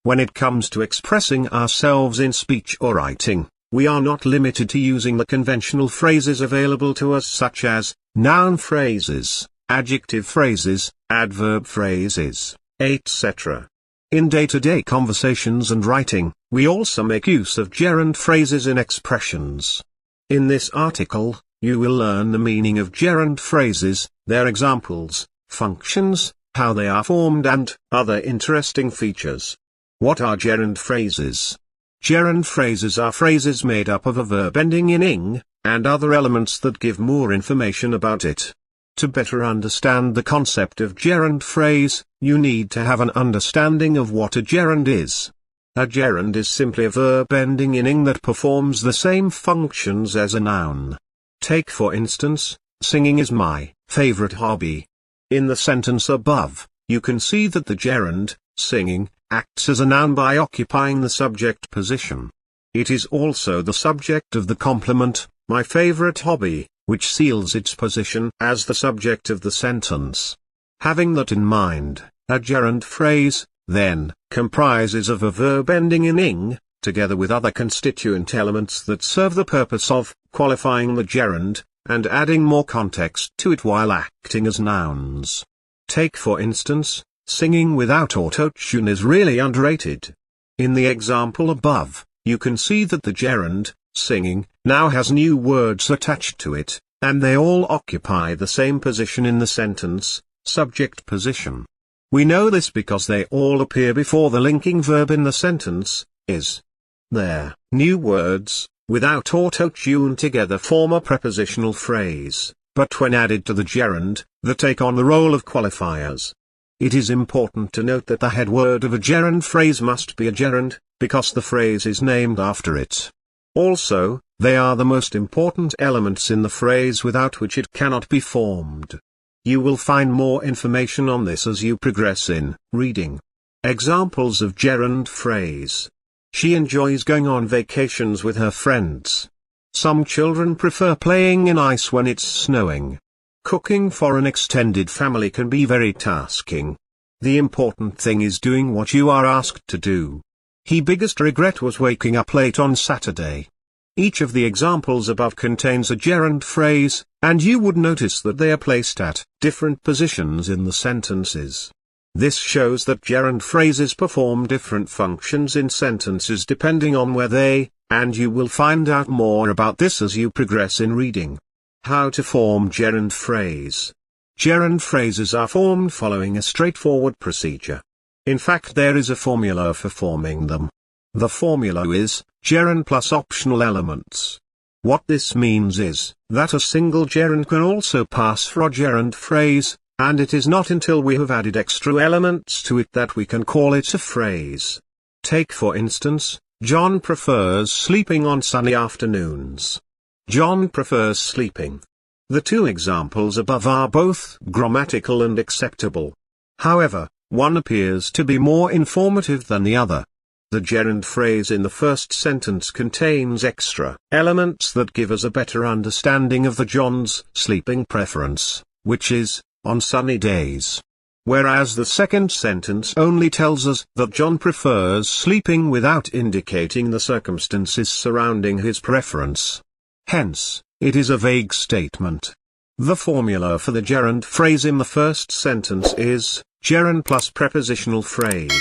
When it comes to expressing ourselves in speech or writing, we are not limited to using the conventional phrases available to us such as noun phrases, adjective phrases, adverb phrases, etc. In day-to-day conversations and writing, we also make use of gerund phrases in expressions. In this article, you will learn the meaning of gerund phrases, their examples, functions, how they are formed and other interesting features. What are gerund phrases? Gerund phrases are phrases made up of a verb ending in ing, and other elements that give more information about it. To better understand the concept of gerund phrase, you need to have an understanding of what a gerund is. A gerund is simply a verb ending in ing that performs the same functions as a noun. Take for instance, singing is my favorite hobby. In the sentence above, you can see that the gerund, singing, acts as a noun by occupying the subject position. It is also the subject of the complement, my favorite hobby, which seals its position as the subject of the sentence. Having that in mind, a gerund phrase, then, comprises of a verb ending in ing, together with other constituent elements that serve the purpose of qualifying the gerund, and adding more context to it while acting as nouns. Take for instance, singing without auto-tune is really underrated. In the example above, you can see that the gerund, singing, now has new words attached to it, and they all occupy the same position in the sentence, subject position. We know this because they all appear before the linking verb in the sentence, is. Their new words, without auto-tune together form a prepositional phrase, but when added to the gerund, they take on the role of qualifiers. It is important to note that the head word of a gerund phrase must be a gerund, because the phrase is named after it. Also, they are the most important elements in the phrase without which it cannot be formed. You will find more information on this as you progress in reading. Examples of gerund phrase. She enjoys going on vacations with her friends. Some children prefer playing in ice when it's snowing. Cooking for an extended family can be very tasking. The important thing is doing what you are asked to do. His biggest regret was waking up late on Saturday. Each of the examples above contains a gerund phrase, and you would notice that they are placed at different positions in the sentences. This shows that gerund phrases perform different functions in sentences depending on where they, and you will find out more about this as you progress in reading. How to form gerund phrase. Gerund phrases are formed following a straightforward procedure. In fact, there is a formula for forming them. The formula is, gerund plus optional elements. What this means is, that a single gerund can also pass for a gerund phrase, and it is not until we have added extra elements to it that we can call it a phrase. Take for instance, John prefers sleeping on sunny afternoons. John prefers sleeping. The two examples above are both grammatical and acceptable. However, one appears to be more informative than the other. The gerund phrase in the first sentence contains extra elements that give us a better understanding of the John's sleeping preference, which is, on sunny days. Whereas the second sentence only tells us that John prefers sleeping without indicating the circumstances surrounding his preference. Hence, it is a vague statement. The formula for the gerund phrase in the first sentence is, gerund plus prepositional phrase,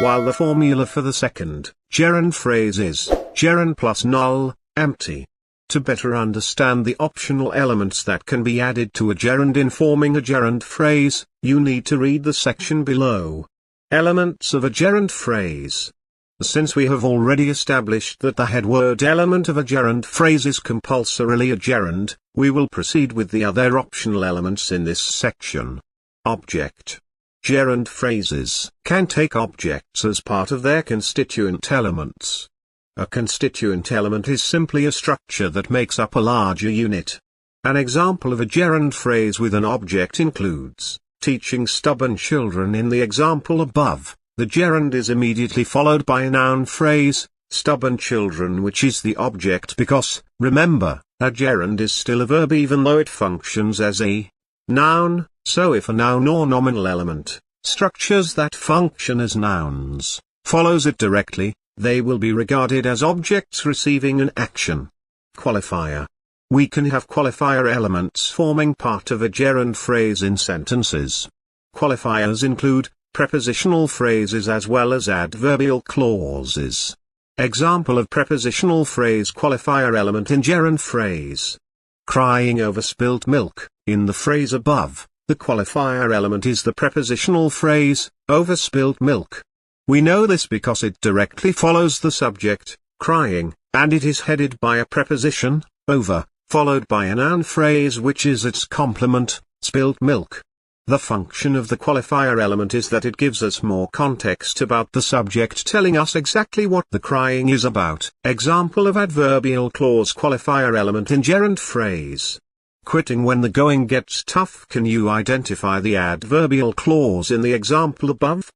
while the formula for the second, gerund phrase is, gerund plus null, empty. To better understand the optional elements that can be added to a gerund in forming a gerund phrase, you need to read the section below. Elements of a gerund phrase. Since we have already established that the head word element of a gerund phrase is compulsorily a gerund, we will proceed with the other optional elements in this section. Object. Gerund phrases can take objects as part of their constituent elements. A constituent element is simply a structure that makes up a larger unit. An example of a gerund phrase with an object includes, teaching stubborn children. In the example above, the gerund is immediately followed by a noun phrase, stubborn children, which is the object because, remember, a gerund is still a verb even though it functions as a noun, so if a noun or nominal element, structures that function as nouns, follows it directly, they will be regarded as objects receiving an action. Qualifier. We can have qualifier elements forming part of a gerund phrase in sentences. Qualifiers include prepositional phrases as well as adverbial clauses. Example of prepositional phrase qualifier element in gerund phrase. Crying over spilt milk. In the phrase above, the qualifier element is the prepositional phrase, over spilt milk. We know this because it directly follows the subject, crying, and it is headed by a preposition, over, followed by a noun phrase which is its complement, spilt milk. The function of the qualifier element is that it gives us more context about the subject, telling us exactly what the crying is about. Example of adverbial clause qualifier element in gerund phrase. Quitting when the going gets tough. Can you identify the adverbial clause in the example above?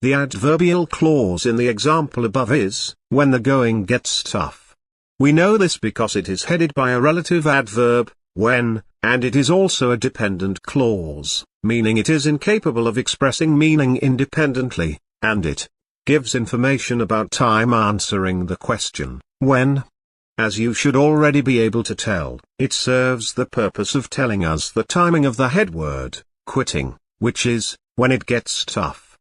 The adverbial clause in the example above is, when the going gets tough. We know this because it is headed by a relative adverb, when, and it is also a dependent clause, meaning it is incapable of expressing meaning independently, and it gives information about time answering the question, when. As you should already be able to tell, it serves the purpose of telling us the timing of the head word, quitting, which is, when it gets tough.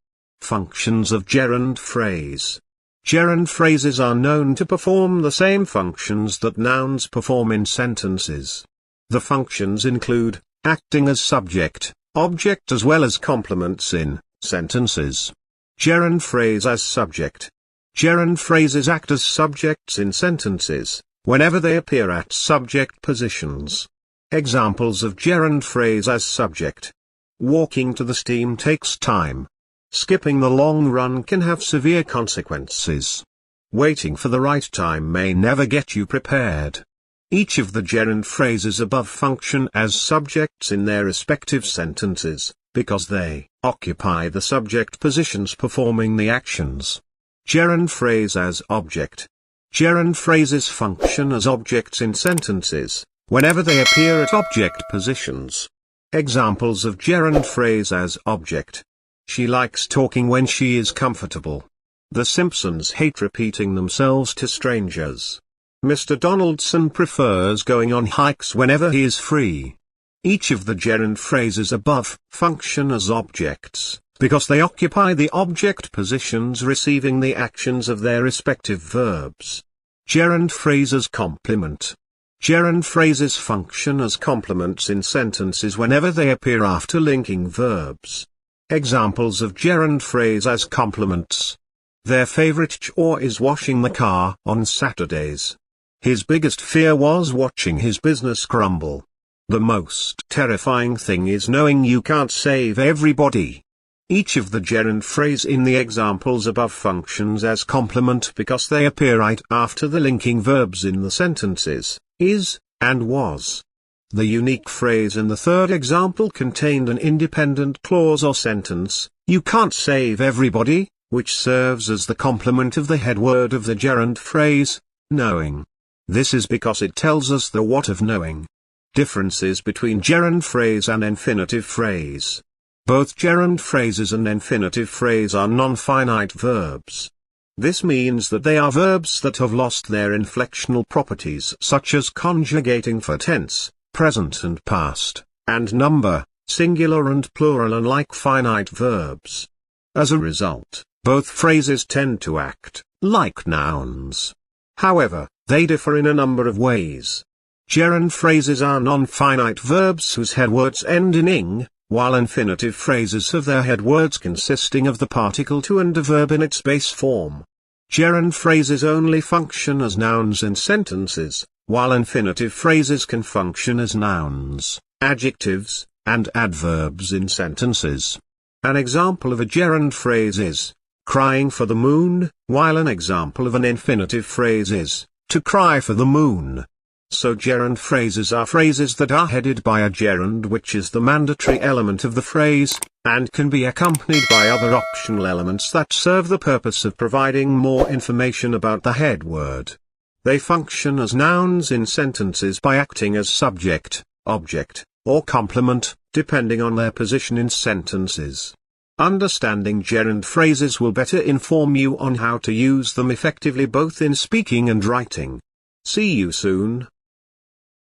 Functions of gerund phrase. Gerund phrases are known to perform the same functions that nouns perform in sentences. The functions include, acting as subject, object as well as complements in sentences. Gerund phrase as subject. Gerund phrases act as subjects in sentences, whenever they appear at subject positions. Examples of gerund phrase as subject. Walking to the steam takes time. Skipping the long run can have severe consequences. Waiting for the right time may never get you prepared. Each of the gerund phrases above function as subjects in their respective sentences, because they occupy the subject positions performing the actions. Gerund phrase as object. Gerund phrases function as objects in sentences, whenever they appear at object positions. Examples of gerund phrase as object. She likes talking when she is comfortable. The Simpsons hate repeating themselves to strangers. Mr. Donaldson prefers going on hikes whenever he is free. Each of the gerund phrases above function as objects, because they occupy the object positions receiving the actions of their respective verbs. Gerund phrase as complement. Gerund phrases function as complements in sentences whenever they appear after linking verbs. Examples of gerund phrase as complements. Their favorite chore is washing the car on Saturdays. His biggest fear was watching his business crumble. The most terrifying thing is knowing you can't save everybody. Each of the gerund phrase in the examples above functions as complement because they appear right after the linking verbs in the sentences, is, and was. The unique phrase in the third example contained an independent clause or sentence, you can't save everybody, which serves as the complement of the head word of the gerund phrase, knowing. This is because it tells us the what of knowing. Differences between gerund phrase and infinitive phrase. Both gerund phrases and infinitive phrase are non-finite verbs. This means that they are verbs that have lost their inflectional properties such as conjugating for tense, present and past, and number, singular and plural, unlike finite verbs. As a result, both phrases tend to act like nouns. However, they differ in a number of ways. Gerund phrases are non-finite verbs whose head words end in ing, while infinitive phrases have their head words consisting of the particle to and a verb in its base form. Gerund phrases only function as nouns in sentences, while infinitive phrases can function as nouns, adjectives, and adverbs in sentences. An example of a gerund phrase is, crying for the moon, while an example of an infinitive phrase is, to cry for the moon. So gerund phrases are phrases that are headed by a gerund, which is the mandatory element of the phrase, and can be accompanied by other optional elements that serve the purpose of providing more information about the head word. They function as nouns in sentences by acting as subject, object, or complement, depending on their position in sentences. Understanding gerund phrases will better inform you on how to use them effectively both in speaking and writing. See you soon.